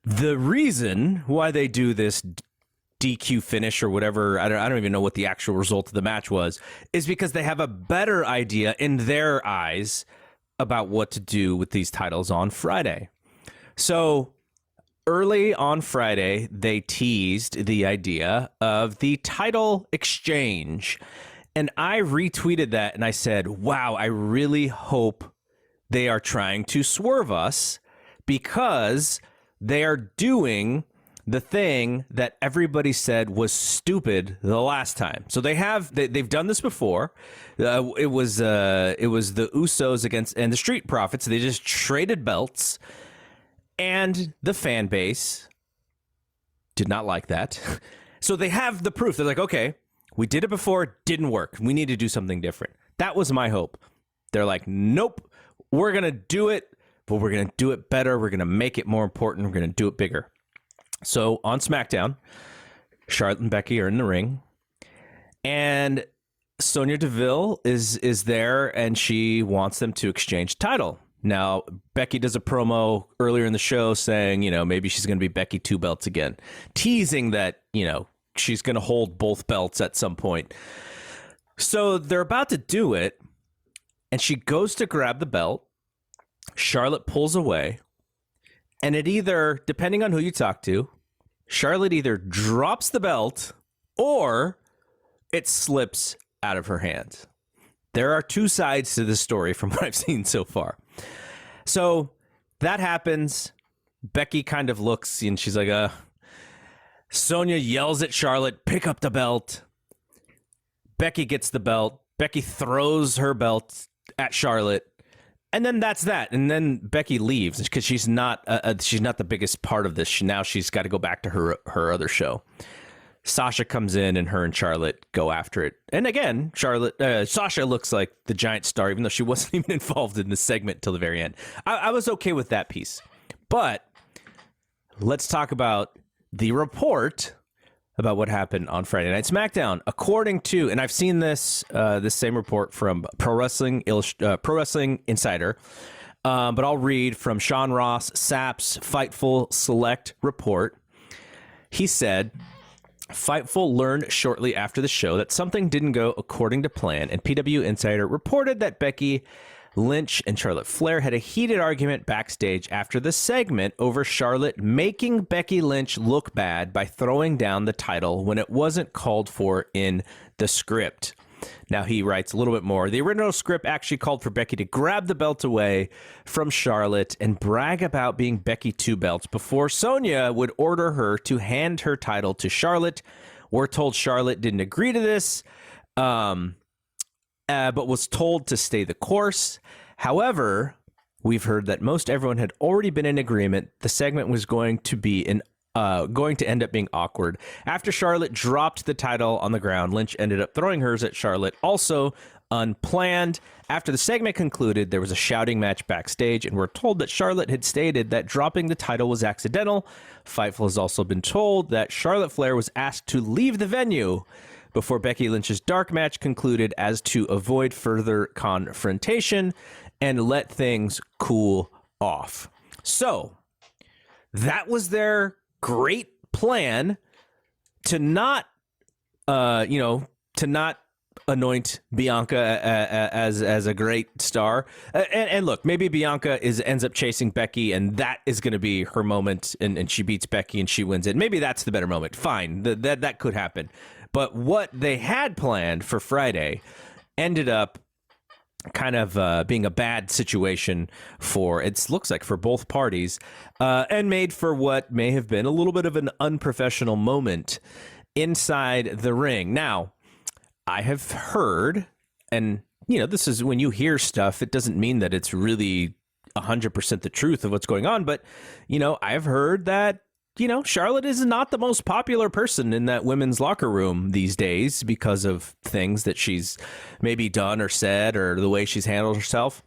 The reason why they do this DQ finish or whatever, I don't even know what the actual result of the match was, is because they have a better idea in their eyes about what to do with these titles on Friday. So early on Friday, they teased the idea of the title exchange. And I retweeted that and I said, wow, I really hope they are trying to swerve us because they are doing the thing that everybody said was stupid the last time. So they've done this before. It was the Usos against and the Street Profits. They just traded belts, and the fan base did not like that. So they have the proof. They're like, okay, we did it before, it didn't work. We need to do something different. That was my hope. They're like, nope, we're gonna do it, but we're gonna do it better. We're gonna make it more important. We're gonna do it bigger. So on SmackDown, Charlotte and Becky are in the ring, and Sonya Deville is there, and she wants them to exchange title. Now, Becky does a promo earlier in the show saying, maybe she's going to be Becky 2 belts again, teasing that, she's going to hold both belts at some point. So they're about to do it, and she goes to grab the belt. Charlotte pulls away. And it either, depending on who you talk to, Charlotte either drops the belt or it slips out of her hands. There are two sides to this story from what I've seen so far. So that happens. Becky kind of looks and she's like, Sonya yells at Charlotte, pick up the belt. Becky gets the belt. Becky throws her belt at Charlotte. And then that's that. And then Becky leaves because she's not the biggest part of this. Now she's got to go back to her other show. Sasha comes in and her and Charlotte go after it. And again, Sasha looks like the giant star, even though she wasn't even involved in the segment till the very end. I was okay with that piece. But let's talk about the report about what happened on Friday Night SmackDown. According to, and I've seen this same report from Pro Wrestling Insider, but I'll read from Sean Ross Sapp's Fightful Select report. He said, Fightful learned shortly after the show that something didn't go according to plan, and PW Insider reported that Becky Lynch and Charlotte Flair had a heated argument backstage after the segment over Charlotte making Becky Lynch look bad by throwing down the title when it wasn't called for in the script. Now he writes a little bit more. The original script actually called for Becky to grab the belt away from Charlotte and brag about being Becky 2 belts before Sonya would order her to hand her title to Charlotte. We're told Charlotte didn't agree to this, but was told to stay the course. However, we've heard that most everyone had already been in agreement. The segment was going to end up being awkward. After Charlotte dropped the title on the ground, Lynch ended up throwing hers at Charlotte, also unplanned. After the segment concluded, there was a shouting match backstage, and we're told that Charlotte had stated that dropping the title was accidental. Fightful has also been told that Charlotte Flair was asked to leave the venue before Becky Lynch's dark match concluded as to avoid further confrontation and let things cool off. So that was their great plan to not anoint Bianca as a great star. And look, maybe Bianca ends up chasing Becky, and that is going to be her moment, and she beats Becky and she wins it. Maybe that's the better moment. Fine, that could happen. But what they had planned for Friday ended up kind of being a bad situation looks like for both parties, and made for what may have been a little bit of an unprofessional moment inside the ring. Now, I have heard, and this is when you hear stuff, it doesn't mean that it's really 100% the truth of what's going on, but I've heard that Charlotte is not the most popular person in that women's locker room these days because of things that she's maybe done or said or the way she's handled herself.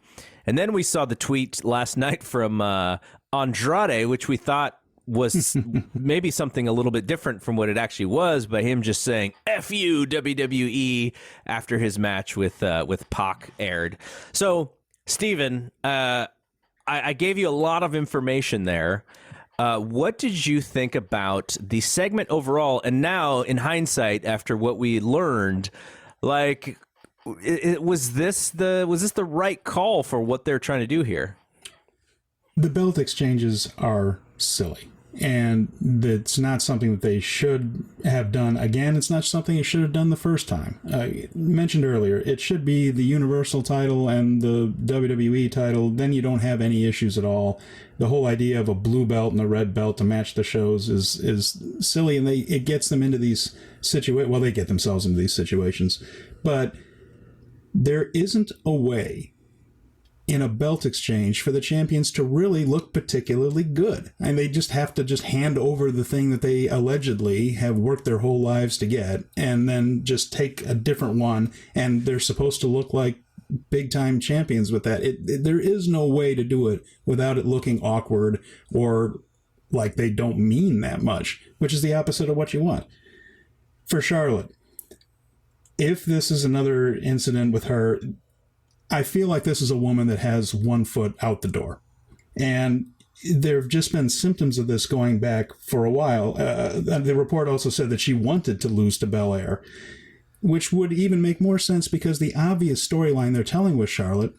And then we saw the tweet last night from Andrade, which we thought was maybe something a little bit different from what it actually was, by him just saying "F you, WWE" after his match with Pac aired. So, Steven, I gave you a lot of information there. What did you think about the segment overall? And now, in hindsight, after what we learned, like, was this the right call for what they're trying to do here? The belt exchanges are silly, and it's not something that they should have done. Again, it's not something you should have done the first time. Mentioned earlier, it should be the Universal title and the WWE title. Then you don't have any issues at all. The whole idea of a blue belt and a red belt to match the shows is silly, and it gets them into these situations. Well, they get themselves into these situations, but there isn't a way in a belt exchange for the champions to really look particularly good. And they just have to hand over the thing that they allegedly have worked their whole lives to get, and then just take a different one, and they're supposed to look like big time champions with that. There is no way to do it without it looking awkward or like they don't mean that much, which is the opposite of what you want. For Charlotte, if this is another incident with her, I feel like this is a woman that has one foot out the door. And there have just been symptoms of this going back for a while. The report also said that she wanted to lose to Belair, which would even make more sense because the obvious storyline they're telling with Charlotte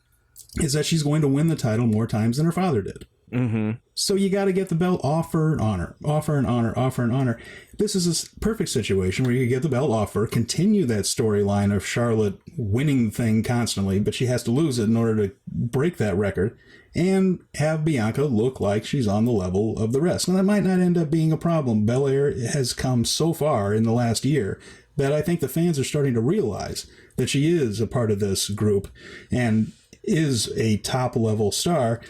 is that she's going to win the title more times than her father did. Mm-hmm. So you got to get the belt, offer and honor, offer and honor, offer and honor. This is a perfect situation where you get the belt offer, continue that storyline of Charlotte winning the thing constantly, but she has to lose it in order to break that record, and have Bianca look like she's on the level of the rest. Now, that might not end up being a problem. Belair has come so far in the last year that I think the fans are starting to realize that she is a part of this group and is a top-level star.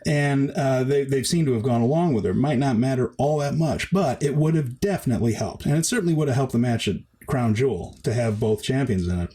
And they seem to have gone along with her. It might not matter all that much, but it would have definitely helped. And it certainly would have helped the match at Crown Jewel to have both champions in it.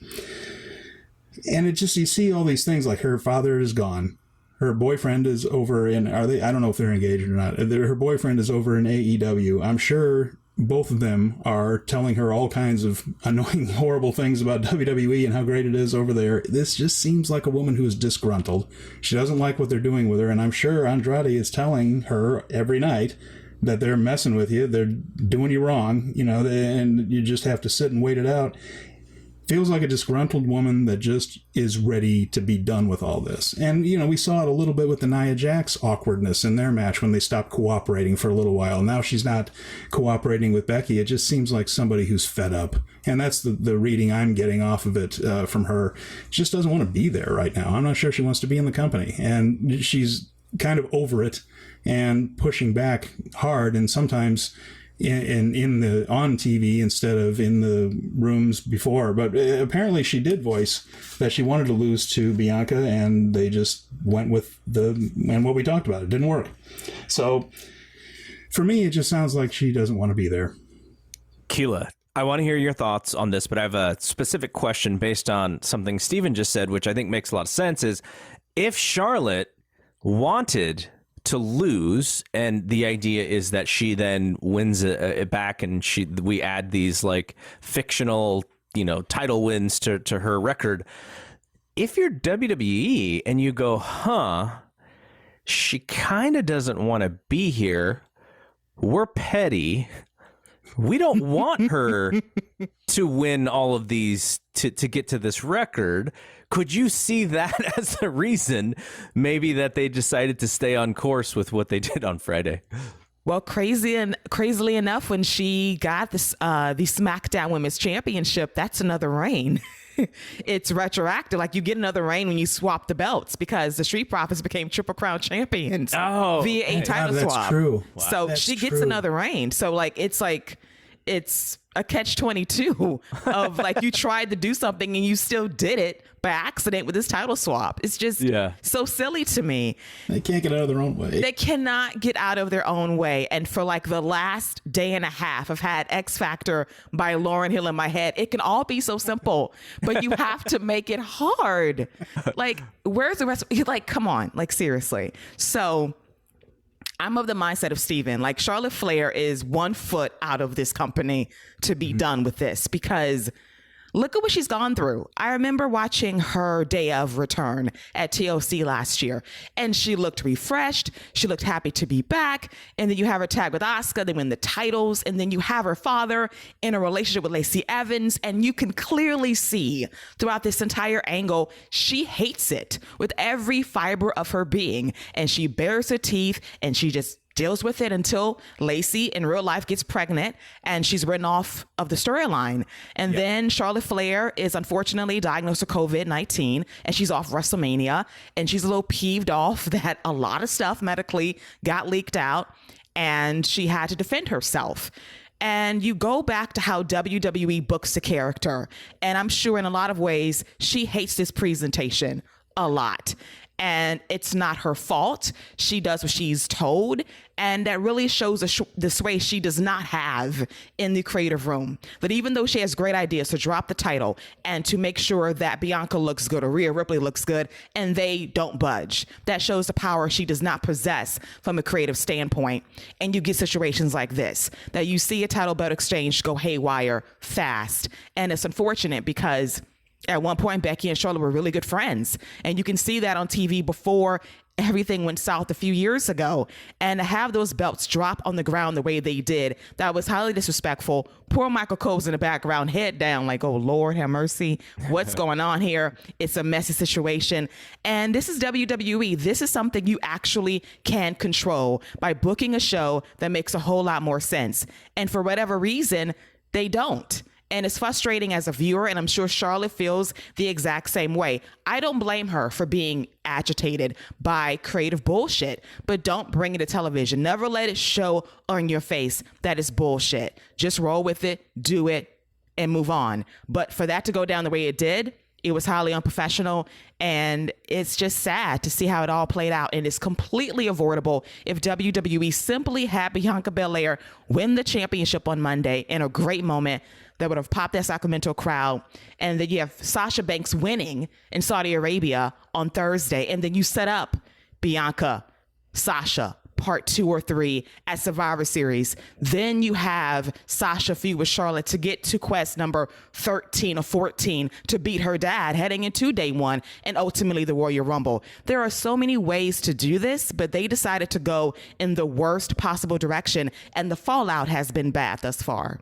And it just, you see all these things like her father is gone. Her boyfriend is over in, I don't know if they're engaged or not. Her boyfriend is over in AEW. I'm sure both of them are telling her all kinds of annoying, horrible things about WWE and how great it is over there. This just seems like a woman who is disgruntled. She doesn't like what they're doing with her, and I'm sure Andrade is telling her every night that they're messing with you, they're doing you wrong, and you just have to sit and wait it out. Feels like a disgruntled woman that just is ready to be done with all this. And, we saw it a little bit with the Nia Jax awkwardness in their match when they stopped cooperating for a little while. Now she's not cooperating with Becky. It just seems like somebody who's fed up. And that's the reading I'm getting off of it from her. She just doesn't want to be there right now. I'm not sure she wants to be in the company. And she's kind of over it and pushing back hard, and sometimes in the on TV instead of in the rooms before. But apparently she did voice that she wanted to lose to Bianca, and they just went with what we talked about. It didn't work. So for me, it just sounds like she doesn't want to be there. Keila, I want to hear your thoughts on this, but I have a specific question based on something Steven just said, which I think makes a lot of sense, is if Charlotte wanted to lose, and the idea is that she then wins it back, and we add these like fictional title wins to her record. If you're WWE and you go, she kind of doesn't want to be here, we're petty, we don't want her to win all of these to get to this record. Could you see that as the reason maybe that they decided to stay on course with what they did on Friday? Well, crazily enough, when she got this the SmackDown Women's Championship, that's another reign. It's retroactive. Like, you get another reign when you swap the belts, because the Street Profits became Triple Crown champions via a title swap. That's true. Wow. So that's she gets true. another reign. So it's a catch-22 of like, you tried to do something and you still did it by accident with this title swap. It's just so silly to me. They can't get out of their own way. They cannot get out of their own way. And for like the last day and a half, I've had X Factor by Lauryn Hill in my head. It can all be so simple, but you have to make it hard. Like, where's the rest? Like, come on, like, seriously. So I'm of the mindset of Steven. Like, Charlotte Flair is 1 foot out of this company to be done with this, because Look at what she's gone through. I remember watching her day of return at TLC last year, and she looked refreshed. She looked happy to be back. And then you have her tag with Asuka. They win the titles. And then you have her father in a relationship with Lacey Evans. And you can clearly see throughout this entire angle, she hates it with every fiber of her being. And she bares her teeth and she just deals with it until Lacey in real life gets pregnant and she's written off of the storyline. And then Charlotte Flair is unfortunately diagnosed with COVID-19 and she's off WrestleMania, and she's a little peeved off that a lot of stuff medically got leaked out and she had to defend herself. And you go back to how WWE books the character, and I'm sure in a lot of ways she hates this presentation a lot. And it's not her fault. She does what she's told. And that really shows the sway she does not have in the creative room. That even though she has great ideas to drop the title and to make sure that Bianca looks good or Rhea Ripley looks good, and they don't budge, that shows the power she does not possess from a creative standpoint. And you get situations like this, that you see a title belt exchange go haywire fast. And it's unfortunate because at one point, Becky and Charlotte were really good friends. And you can see that on TV before everything went south a few years ago. And to have those belts drop on the ground the way they did, that was highly disrespectful. Poor Michael Cole's in the background, head down, like, oh, Lord, have mercy. What's going on here? It's a messy situation. And this is WWE. This is something you actually can control by booking a show that makes a whole lot more sense. And for whatever reason, they don't. And it's frustrating as a viewer, and I'm sure Charlotte feels the exact same way. I don't blame her for being agitated by creative bullshit, but don't bring it to television. Never let it show on your face that it's bullshit. Just roll with it, do it, and move on. But for that to go down the way it did, it was highly unprofessional, and it's just sad to see how it all played out. And it's completely avoidable if WWE simply had Bianca Belair win the championship on Monday in a great moment that would have popped that Sacramento crowd. And then you have Sasha Banks winning in Saudi Arabia on Thursday. And then you set up Bianca, Sasha, part 2 or 3 at Survivor Series. Then you have Sasha feud with Charlotte to get to quest number 13 or 14 to beat her dad heading into day 1 and ultimately the Royal Rumble. There are so many ways to do this, but they decided to go in the worst possible direction, and the fallout has been bad thus far.